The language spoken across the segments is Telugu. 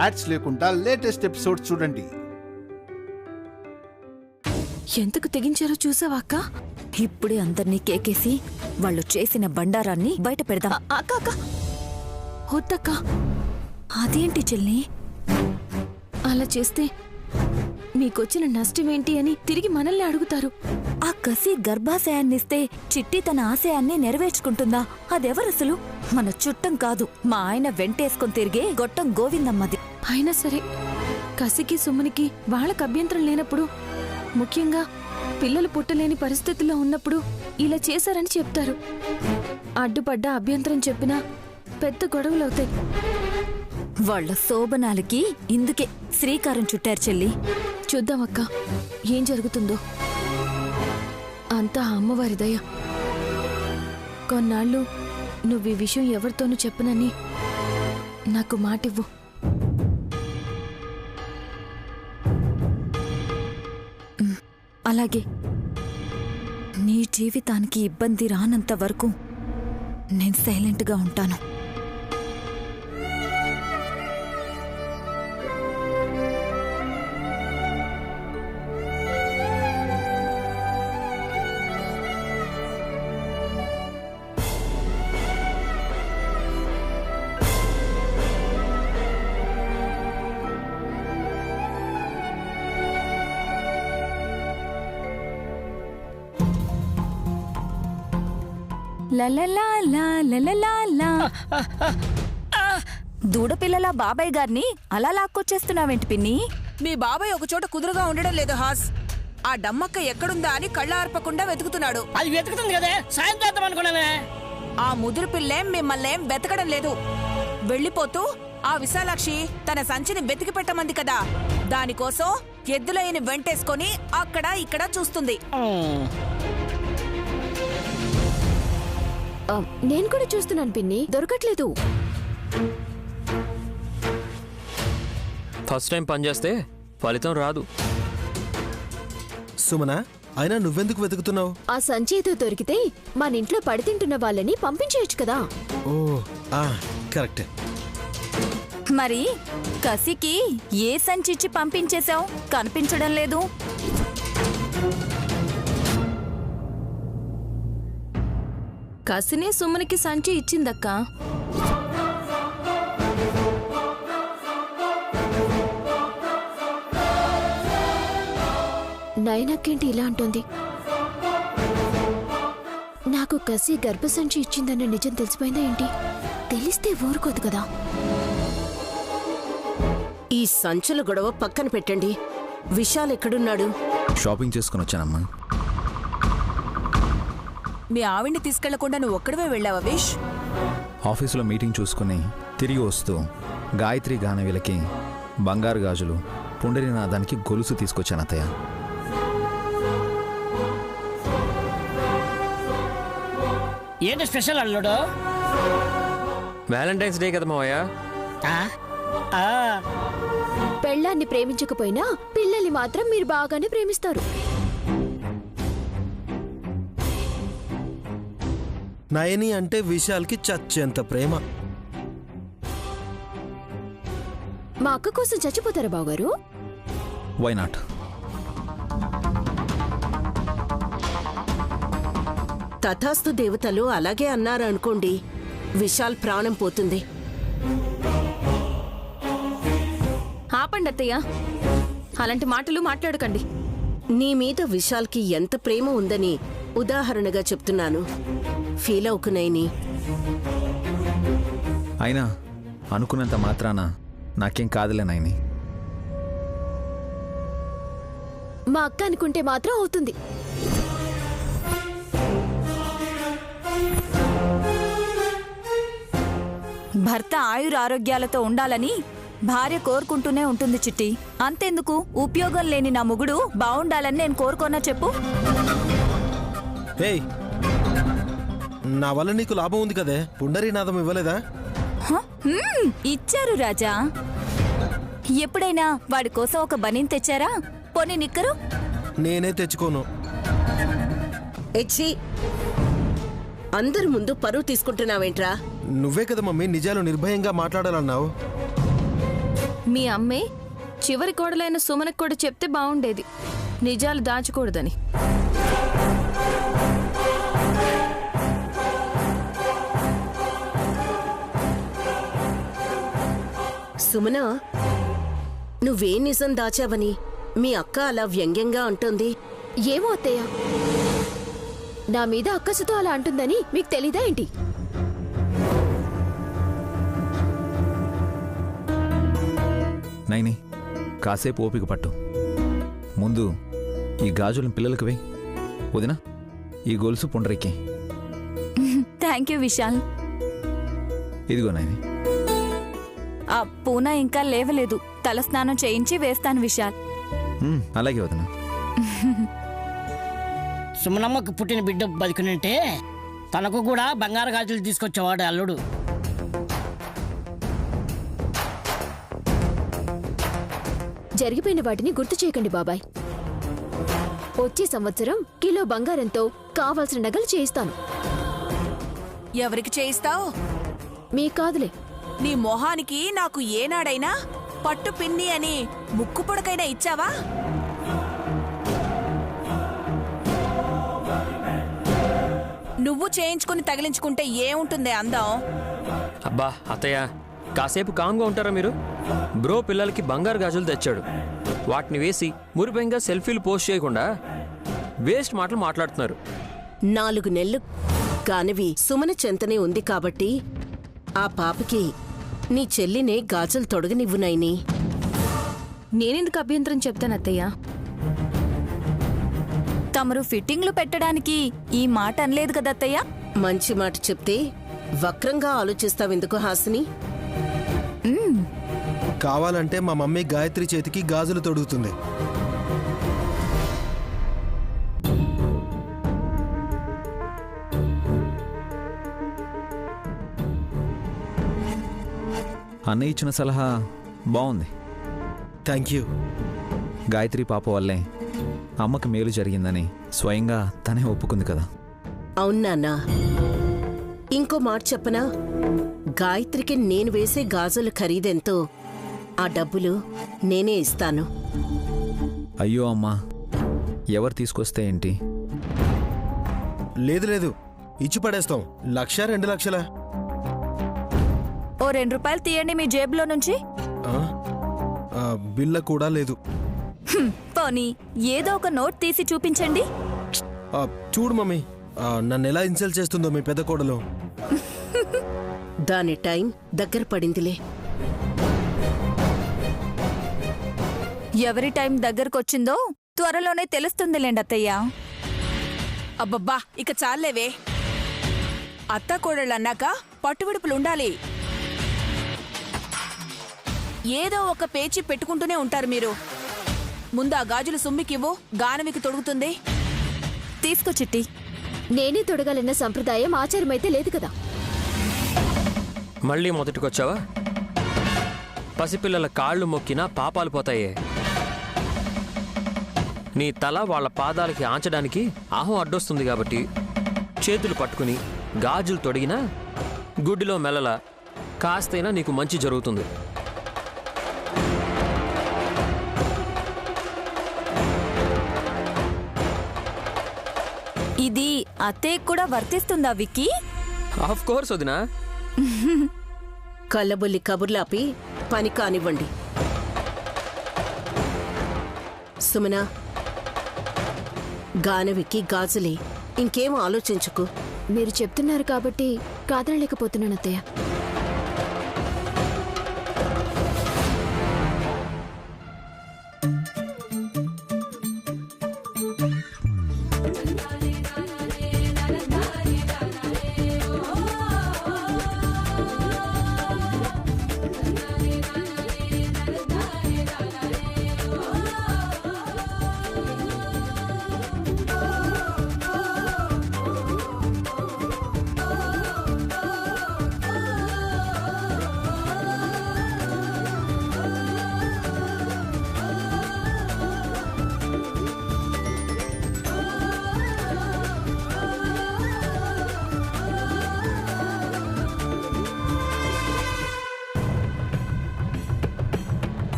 యాడ్స్ లేకుండా లేటెస్ట్ ఎపిసోడ్స్ చూడండి. ఎంతకు తెగించారో చూసావా అక్క? ఇప్పుడే అందర్నీ కేకేసి వాళ్ళు చేసిన బండారాన్ని బయట పెడదాం. అక్క అక్క వద్దక్క. అదేంటి చెల్లి? అలా చేస్తే మీకొచ్చిన నష్టమేంటి అని తిరిగి మనల్ని అడుగుతారు. ఆ కసి గర్భాశయాన్నిస్తే చిట్టి తన ఆశయాన్ని నెరవేర్చుకుంటుందా? అదెవరసలు? మన చుట్టం కాదు, మా ఆయన వెంటేసుకొని తిరిగే గొట్టం గోవిందమ్మది. అయినా సరే కసికి సుమనికి వాళ్ళకు అభ్యంతరం లేనప్పుడు, ముఖ్యంగా పిల్లలు పుట్టలేని పరిస్థితుల్లో ఉన్నప్పుడు ఇలా చేశారని చెప్తారు. అడ్డుపడ్డ అభ్యంతరం చెప్పినా పెద్ద గొడవలవుతాయి. వాళ్ల శోభనాలకి ఇందుకే శ్రీకారం చుట్టారు చెల్లి. చూద్దామక్క ఏం జరుగుతుందో. అంతా అమ్మవారి దయ. కొన్నాళ్ళు నువ్వు ఈ విషయం ఎవరితోనూ చెప్పనని నాకు మాటివ్వు. అలాగే. నీ జీవితానికి ఇబ్బంది రానంత వరకు నేను సైలెంట్గా ఉంటాను. దూడపిల్లల బాబాయ్ గారిని అలా లాక్కొచ్చేస్తున్నావేంటి పిన్ని? మీ బాబాయ్ ఒకచోట కుదురుగా ఉండడం లేదు హాస్. ఆ డమ్మక్క ఎక్కడుందా అని కళ్ళార్పకుండా వెతుకుతున్నాడు. అది వెతుకుతుంది కదే, సాయం చేద్దాం అనుకున్నానే. ఆ ముదురు పిల్లేం మిమ్మల్నేం వెతకడం లేదు. వెళ్ళిపోతూ ఆ విశాలాక్షి తన సంచిని వెతికి పెట్టమంది కదా, దానికోసం ఎద్దులయ్యని వెంటేసుకొని అక్కడ ఇక్కడ చూస్తుంది. నేను కూడా చూస్తున్నాను పిన్ని, దొరకట్లేదు. ఫస్ట్ టైం పనిచేస్తే ఫలితం రాదు. సుమనా, అయినా నువ్వెందుకు వెతుకుతున్నావు? ఆ సంచి ఏదో దొరికితే మన ఇంట్లో పడితింటున్న వాళ్ళని పంపించేయచ్చు కదా. ఓ కరెక్ట్. మరి కసికి ఏ సంచిచ్చి పంపించేశావు? కనిపించడం లేదు. కసినే సుమనికి సంచి ఇచ్చిందక్క. నయనక్కేంటి ఇలా అంటోంది? నాకు కసి గర్భసంచి ఇచ్చిందన్న నిజం తెలిసిపోయిందా ఏంటి? తెలిస్తే ఊరుకోదు కదా. ఈ సంచుల గొడవ పక్కన పెట్టండి. విశాల్ ఎక్కడున్నాడు? షాపింగ్ చేసుకుని వచ్చానమ్మా. మీ ఆవిడ్ని తీసుకెళ్లకుండా నువ్వు ఒక్కడవే వెళ్ళావా విష్? ఆఫీసులో మీటింగ్ చూసుకుని తిరిగి వస్తూ గాయత్రి గానవిలకి బంగారు గాజులు, పుండరీనాథానికి గొలుసు తీసుకొచ్చాను అత్తయ్య. ఏంటి స్పెషల్ అల్లుడు? వ్యాలంటైన్స్ డే కదా మావయ్య. పెళ్ళాన్ని ప్రేమించకపోయినా పిల్లల్ని మాత్రం మీరు బాగానే ప్రేమిస్తారు. నయని అంటే విశాల్కి చచ్చేంత ప్రేమ. మా అక్క కోసం చచ్చిపోతారా బావగారు? Why not? తథాస్తు దేవతలు అలాగే అన్నారు అనుకోండి, విశాల్ ప్రాణం పోతుంది. ఆపండి అత్తయ్య, అలాంటి మాటలు మాట్లాడకండి. నీ మీద విశాల్కి ఎంత ప్రేమ ఉందని ఉదాహరణగా చెప్తున్నాను. ఫీల్ అవుకునైని. అయినా అనుకున్నంత మాత్రాన నాకేం కాదులే నాయని. మా అక్క అనుకుంటే మాత్రం అవుతుంది. భర్త ఆయురారోగ్యాలతో ఉండాలని భార్య కోరుకుంటూనే ఉంటుంది చిట్టి. అంతెందుకు, ఉపయోగం లేని నా మొగుడు బావుండాలని నేను కోరుకోనా చెప్పు? ఏయ్, నా వల్ల నీకు లాభం ఉంది కదే, పుండరీనాథం ఇవ్వలేదా? ఇచ్చారు రాజా. ఎప్పుడైనా వాడి కోసం ఒక బనీన్ తెచ్చారా? పోనీ నిక్కరు? నేనే తెచ్చుకోను. ఎచ్చి, అందరి ముందు పరువు తీసుకుంటున్నావేంట్రా? నువ్వే కదా మమ్మీ నిజాలు నిర్భయంగా మాట్లాడాలన్నావు. మీ అమ్మే చివరి కోడలైన సుమనకు కూడా చెప్తే బాగుండేది, నిజాలు దాచకూడదని. సుమన, నువ్వేం నిజం దాచావని మీ అక్క అలా వ్యంగ్యంగా అంటుంది? ఏమో అత్తయ్య, నా మీద అక్కసుతో అలా అంటుందని మీకు తెలీదా ఏంటి? నైని, కాసేపు ఓపిక పట్టు. ముందు ఈ గాజులను పిల్లలకు వేయి. వదినా, ఈ గొలుసు పుండ్రెక్కి. Thank you Vishal. ఇదిగో నైని. ఆ పూన ఇంకా లేవలేదు, తలస్నానం చేయించి వేస్తాను విశాల్. అలాగే వదినా. సుమనమ్మకు పుట్టిన బిడ్డ బతికినంటే తనకు కూడా బంగారు గాజులు తీసుకొచ్చేవాడు అల్లుడు. జరిగిపోయిన వాటిని గుర్తు చేయకండి బాబాయ్. వచ్చే సంవత్సరం కిలో బంగారంతో కావాల్సిన నగలు చేయిస్తాను. ఎవరికి చేయిస్తావు? మీ కాదులే. నీ మొహానికి నాకు ఏనాడైనా పట్టు పిన్ని అని ముక్కు పొడకైనా ఇచ్చావా? నువ్వు చేయించుకుని తగిలించుకుంటే ఏముంటుందే అందం? అబ్బా అత్తయ్య, కాసేపు కామ్గా ఉంటారా మీరు? బ్రో పిల్లలకి బంగారు గాజులు తెచ్చాడు, వాటిని వేసి మురిపెంగా సెల్ఫీలు పోస్ట్ చేయకుండా వేస్ట్ మాటలు మాట్లాడుతున్నారు. 4 నెలలు కానివి సుమన చెంతనే ఉంది కాబట్టి ఆ పాపకి నీ చెల్లినే గాజులు తొడగనివ్వు నైని. నేనెందుకు అభ్యంతరం చెప్తాను అత్తయ్య? తమరు ఫిట్టింగ్లు పెట్టడానికి ఈ మాట అనలేదు కదా అత్తయ్య? మంచి మాట చెప్తే వక్రంగా ఆలోచిస్తావెందుకు హాసిని? కావాలంటే మా మమ్మీ గాయత్రి చేతికి గాజులు తొడుగుతుంది. అన్నయ్య ఇచ్చిన సలహా బాగుంది. Thank you. గాయత్రి పాప వల్లే అమ్మకి మేలు జరిగిందని స్వయంగా తనే ఒప్పుకుంది కదా. అవునా? ఇంకో మాట చెప్పనా? గాయత్రికి నేను వేసే గాజుల ఖరీదెంతో ఆ డబ్బులు నేనే ఇస్తాను. అయ్యో అమ్మా, ఎవరు తీసుకొస్తే ఏంటి? లేదు లేదు, ఇచ్చి పడేస్తాం. 1,00,000 2 లక్షల. ఓ 2 రూపాయలు తీయండి మీ జేబులో నుంచి. బిల్ల కూడా లేదు. పోనీ ఏదో ఒక నోట్ తీసి చూపించండి. చూడు మమ్మీ, నన్ను ఎలా ఇన్సల్ట్ చేస్తుందో మీ పెద్ద కోడలు. దాని టైం దగ్గర పడిందిలే. ఎవరి టైం దగ్గరకొచ్చిందో త్వరలోనే తెలుస్తుందిలేండి అత్తయ్య. అబ్బబ్బా, ఇక చాలేవే. అత్త కోడళ్ళన్నాక పట్టువిడుపులుండాలి. ఏదో ఒక పేచి పెట్టుకుంటూనే ఉంటారు మీరు. ముందు ఆ గాజులు సుమ్మికివ్వు, గానమికి తొడుగుతుంది. తీసుకో చిట్టి. నేనే తొడగాలన్న సంప్రదాయం ఆచారమైతే లేదు కదా. మళ్ళీ మొదటికొచ్చావా? పసిపిల్లల కాళ్ళు మొక్కినా పాపాలు పోతాయే. నీ తల వాళ్ళ పాదాలకి ఆంచడానికి ఆహం అడ్డొస్తుంది కాబట్టి చేతులు పట్టుకుని గాజులు తొడిగినా గుడ్డిలో మెల్లలా కాస్తైనా నీకు మంచి జరుగుతుంది. ఇది అత్తయ్యకు కూడా వర్తిస్తుందా విక్కీ? ఆఫ్ కోర్స్ వదినా. కళ్ళబొల్లి కబుర్లాపి పని కానివ్వండి. సుమన, గానవికి గాజులే, ఇంకేం ఆలోచించుకు. మీరు చెప్తున్నారు కాబట్టి కాదనలేకపోతున్నాను అత్తయ్య.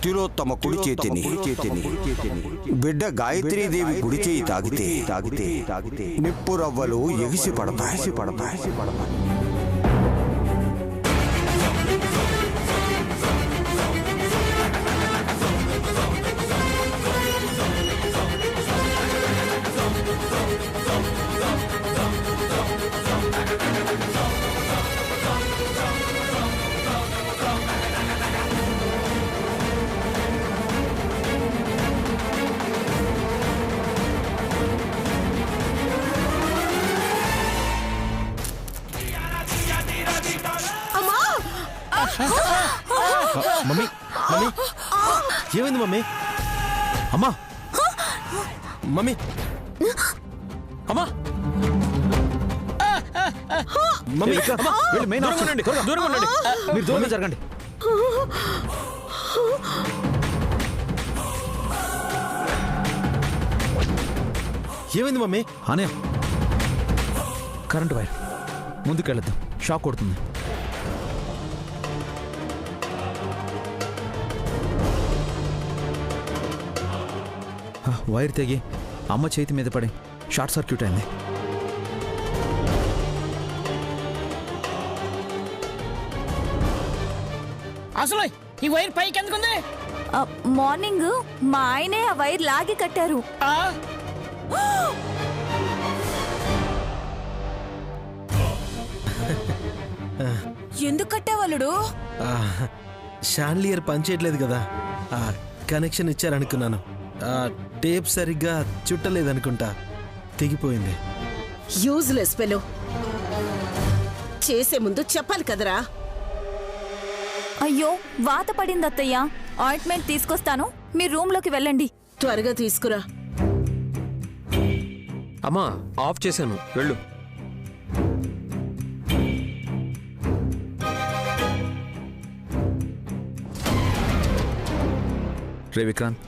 తిలోత్తమ కుడి చేతిని బిడ్డ గాయత్రీదేవి కుడి చేయి తాగితే నిప్పు రవ్వలు ఎగిసి పడతాయి. మమ్మీ మమ్మీ ఏమైంది మమ్మీ? అమ్మా మమ్మీ అమ్మా మమ్మీ దూరంగా ఉండండి. మీరు దూరంగా జరగండి. ఏమైంది మమ్మీ? అనే కరెంట్ వైర్ ముందుకెళ్ళద్దు, షాక్ కొడుతుంది. వైర్ తెగి అమ్మ చేతి మీద పడి షార్ట్ సర్క్యూట్ అయింది. అసలు ఈ వైర్ పైకి ఎందుకుంది? మార్నింగ్ మా ఆయనే ఆ వైర్ లాగి కట్టారు. ఎందుకు కట్టేవాళ్ళుడు? షాన్లియర్ పనిచేయట్లేదు కదా, కనెక్షన్ ఇచ్చారనుకున్నాను. టేప్ సరిగ్గా చుట్టలేదనుకుంటా, తెగిపోయింది. Useless fellow. చేసే ముందు చెప్పాలి కదరా. అయ్యో వాత పడింది అత్తయ్య. ఆయింట్మెంట్ తీసుకొస్తాను, మీరు రూమ్లోకి వెళ్ళండి. త్వరగా తీసుకురా. అమ్మా ఆఫ్ చేశాను, వెళ్ళు. రే విక్రాంత్,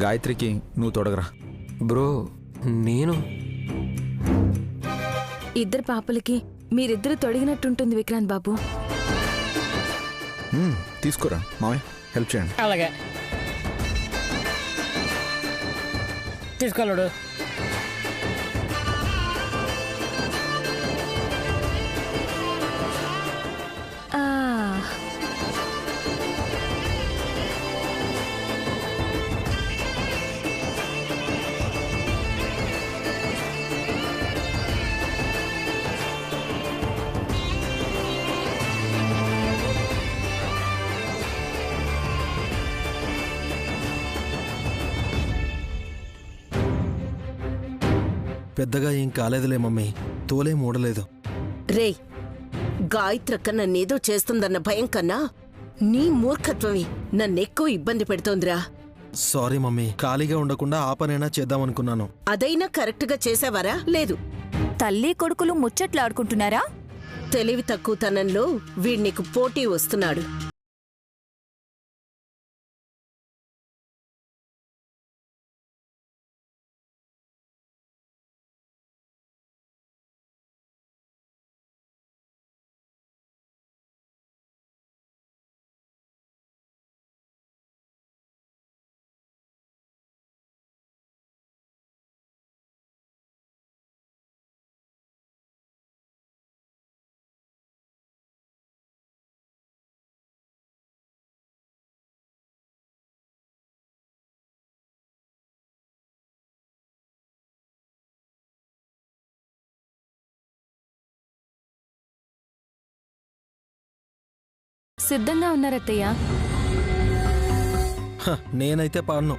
గాయత్రికి నువ్వు తొడగరా. బ్రో నేను ఇద్దరు పాపలకి మీరిద్దరు తొడిగినట్టుంటుంది విక్రాంత్ బాబు. తీసుకోరా మావయ్య, హెల్ప్ చేయండి. అలాగే తీసుకోలేడు. పెద్దగా ఏం కాలేదులే మమ్మీ, తోలే మూడలేదు. రేయ్, గాయత్రక్క నన్నేదో చేస్తుందన్న భయం కన్నా నీ మూర్ఖత్వమే నన్నెక్కువ ఇబ్బంది పెడుతోందిరా. సారీ మమ్మీ, ఖాళీగా ఉండకుండా ఆ పనైనా చేద్దామనుకున్నాను. అదైనా కరెక్ట్గా చేసావారా? లేదు. తల్లి కొడుకులు ముచ్చట్లాడుకుంటున్నారా? తెలివి తక్కువతనంలో వీడికి పోటీ వస్తున్నాడు. సిద్ధంగా ఉన్నారత్తయ్య. నేనైతే పాడను.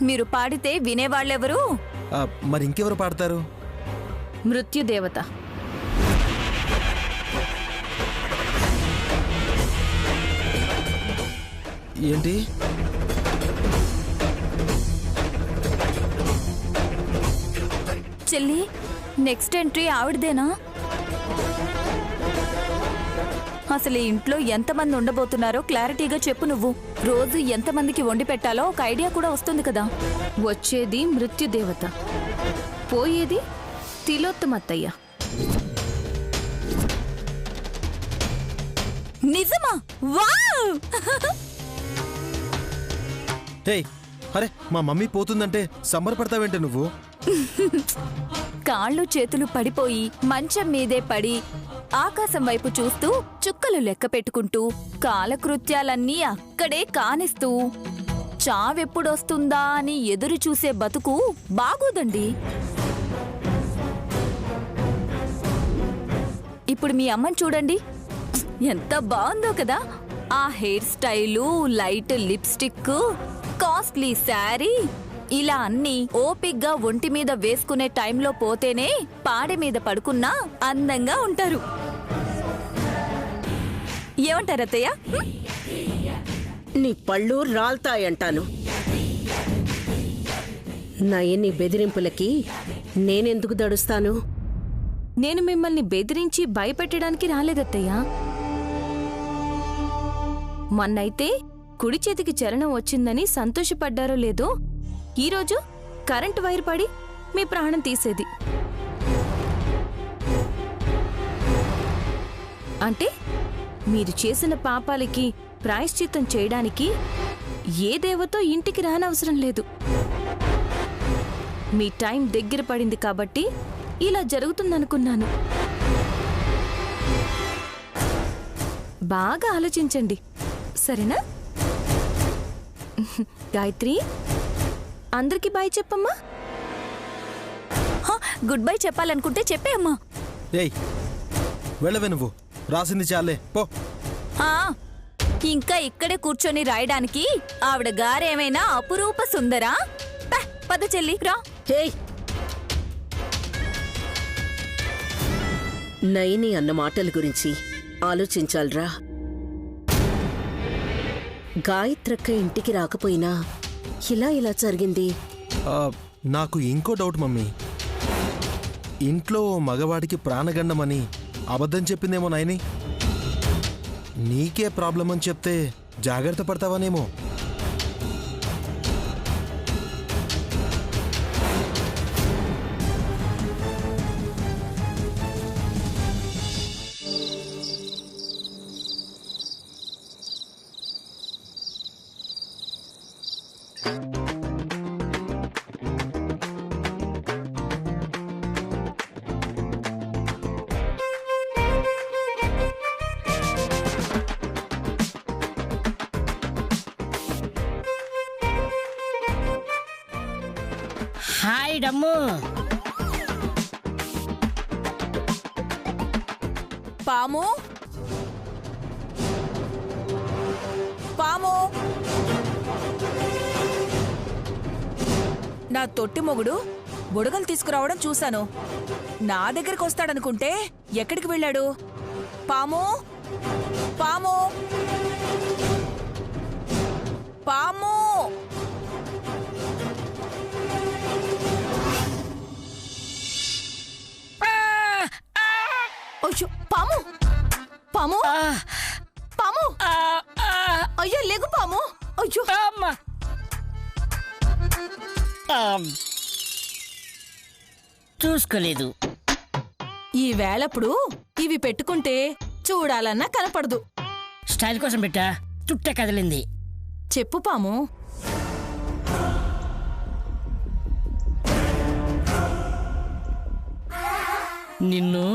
మీరు పాడితే వినేవాళ్ళెవరు? మరి ఇంకెవరు పాడతారు? మృత్యుదేవత. ఏంటి? చెల్లి, నెక్స్ట్ ఎంట్రీ ఆవిడదేనా? అసలు ఈ ఇంట్లో ఎంతమంది ఉండబోతున్నారో క్లారిటీగా చెప్పు. నువ్వు రోజు ఎంతమందికి వండి పెట్టాలో ఒక ఐడియా కూడా వస్తుంది కదా. వచ్చేది మృత్యుదేవత, పోయేది తిలోత్తమత్తయ్య. నిజమా? వావ్! ఏయ్ అరే మా మమ్మీ పోతుందంటే సంబరపడతావేంటి నువ్వు? కాళ్ళు చేతులు పడిపోయి మంచం మీదే పడి ఆకాశం వైపు చూస్తూ చుక్కలు లెక్క పెట్టుకుంటూ కాలకృత్యాలన్నీ అక్కడే కానిస్తూ చావెప్పుడొస్తుందా అని ఎదురు చూసే బతుకు బాగోదండి. ఇప్పుడు మీ అమ్మని చూడండి, ఎంత బాగుందో కదా. ఆ hair style, light lipstick, costly sari, ఇలా అన్నీ ఓపిగ్గా ఒంటి మీద వేసుకునే టైంలో పోతేనే పాడె మీద పడుకున్నా అందంగా ఉంటారు. ఏమంటారు అత్తయ్య? నీ పళ్ళు రాల్తాయంటాను. నయని బెదిరింపులకి నేనెందుకు దడుస్తాను? నేను మిమ్మల్ని బెదిరించి భయపెట్టడానికి రాలేదత్తయ్యా. మొన్నైతే కుడి చేతికి చలనం వచ్చిందని సంతోషపడ్డారో లేదో, ఈరోజు కరెంటు వైర్ పడి మీ ప్రాణం తీసేది. అంటే మీరు చేసిన పాపాలకి ప్రాయశ్చిత్తం చేయడానికి ఏ దేవతో ఇంటికి రానవసరం లేదు. మీ టైం దగ్గర పడింది కాబట్టి ఇలా జరుగుతుందనుకున్నాను. బాగా ఆలోచించండి, సరేనా? గాయత్రి, అందరికి బాయ్ చెప్పమ్మా. గుడ్ బై చెప్పాలనుకుంటే చెప్పే అమ్మా. ఏయ్ వెళ్ళవే, నువ్వు రాసింది చాలే పో. ఇంకా ఇక్కడే కూర్చొని రాయడానికి ఆవిడ గారేమైనా అపురూప సుందరా? పద చెల్లి రా. నయని అన్న మాటల గురించి ఆలోచించాలరా. గాయత్రక్క ఇంటికి రాకపోయినా ఇలా జరిగింది. నాకు ఇంకో డౌట్ మమ్మీ. ఇంట్లో మగవాడికి ప్రాణగండమని అబద్ధం చెప్పిందేమో నయని. నీకే ప్రాబ్లం అని చెప్తే జాగ్రత్త పడతావనేమో. హాయ్ డమ్ము. పాము పాము, నా తొట్టి మొగుడు బుడగలు తీసుకురావడం చూశాను. నా దగ్గరికి వస్తాడనుకుంటే ఎక్కడికి వెళ్ళాడు? పాము పాము పాము. అయ్యో పాము పాము పాము, అయ్యో లేగు పాము. అయ్యో చూసుకోలేదు. ఈ వేళప్పుడు ఇవి పెట్టుకుంటే చూడాలన్నా కనపడదు. స్టైల్ కోసం పెట్టా, చుట్టే కదిలింది. చెప్పు పాము. నిన్ను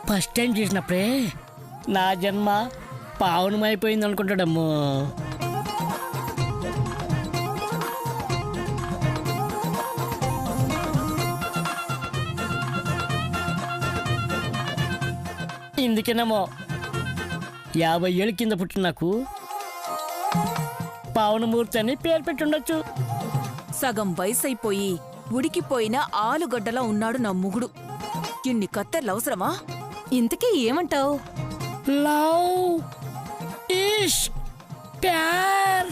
ఫస్ట్ టైం చూసినప్పుడే నా జన్మ పావనమైపోయింది అనుకుంటాడమ్మో. ఇందుకేనేమో 50 ఏళ్ళ కింద పుట్టిన నాకు పావనమూర్తి అని పేరు పెట్టుండొచ్చు. సగం వయసైపోయి ఉడికిపోయిన ఆలుగడ్డలా ఉన్నాడు నా మొగుడు. ఇన్ని కత్తెర్లవసరమా? ఇంతకీ ఏమంటావు? లవ్ ఇష్ ప్యార్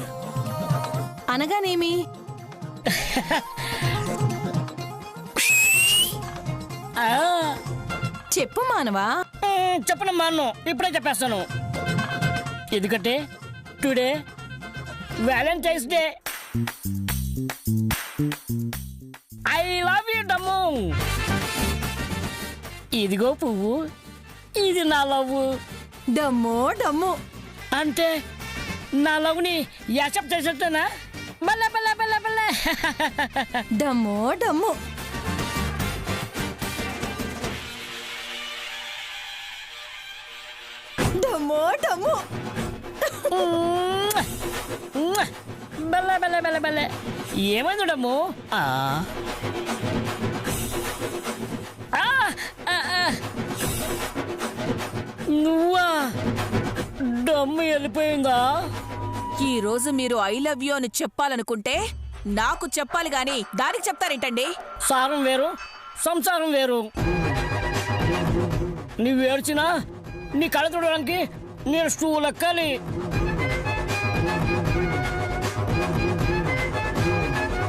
అనగానేమి? చెప్పు మానవా. చెప్పను మాను, ఇప్పుడే చెప్పేస్తాను. ఎందుకంటే today Valentine's day. I love you డమ్ము. ఇదిగో పువ్వు, ఇది నా లవ్వు. డమ్మో డమ్ము అంటే నా లవ్ని యాక్సెప్ట్ చేసేస్తానా? బల్లే బల్లే బల్లే బల్లే. డమ్మో డమ్ము. డమ్మో డమ్ము. బల్లే బల్లే బల్లే బల్లే. ఏమైంది డమ్ము? నువ్వా? డమ్ము వెళ్ళిపోయిందా? ఈ రోజు మీరు ఐ లవ్ యూ అని చెప్పాలనుకుంటే నాకు చెప్పాలి గాని దానికి చెప్తారేంటండి? సారం వేరు, సంసారం వేరు. నువ్వు ఏడ్చినా నీ కళ చూడడానికి నేను స్టూల్ ఎక్కాలి.